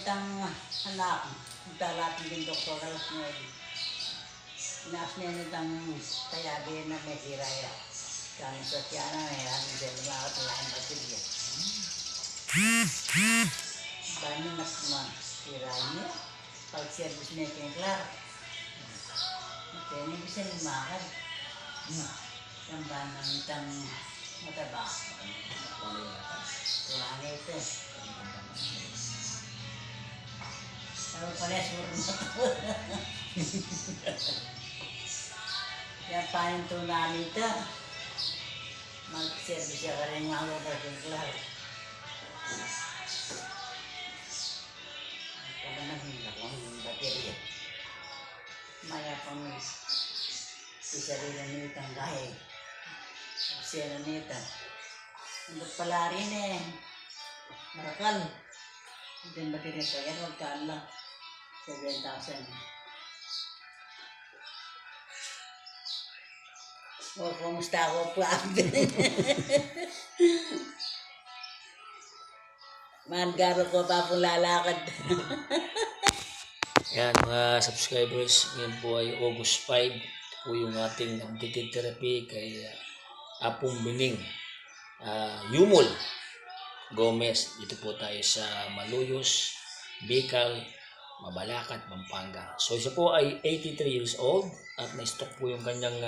itang anak, dalating din doktor alas 9. Inas niya itang tayabi na may siraya. Kami sa tiyana may hamin sa lumakot na laking basilya. Bani na siraya niya. Pag-service niya kay Clark. Kaya bisa lumakad. Ang banang itang mataba. Tuwang ito. Pero pala siguro na po. Kaya paano ito namin ito? Mag-service siya ka rin mga kapatid Clark. Kaya naman akong baterya. Maya pang isa rin na nitang gaya. Siya na nita. Ang pala rin eh. Marakal. Then baterya sa yan, magkaan lang. 7,000. O, kumusta ako po? Magaro ko pa po lalakad. Yan mga subscribers, ngayon po ay August 5 po yung ating updated therapy kay Apong Bining Yumol Gomez. Dito po tayo sa Maluyos, Bicol, Mabalacat, Pampanga. So siya po ay 83 years old at na-stroke po yung kanyang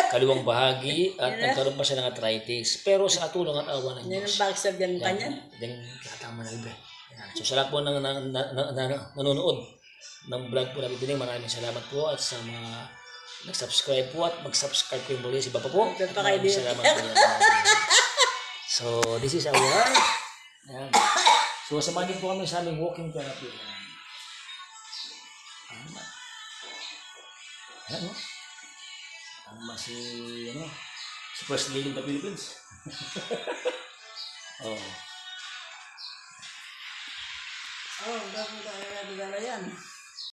kaliwang bahagi at nagkaroon pa siya ng arthritis. Pero sa tulong at awa ng Yan ang Diyos. backstab yan pa niyan. Yan, katama na libre. So sa lahat po ng nanonood ng vlog po namin din, maraming salamat po at sa mga nag-subscribe po at mag-subscribe ko yung muli si Papa po. Maraming salamat po. So this is our ayan. So samahan po kami sa aming walking therapy. Ayan o. Tama si First Lady of the Philippines. Oh. Oh, dami na yan.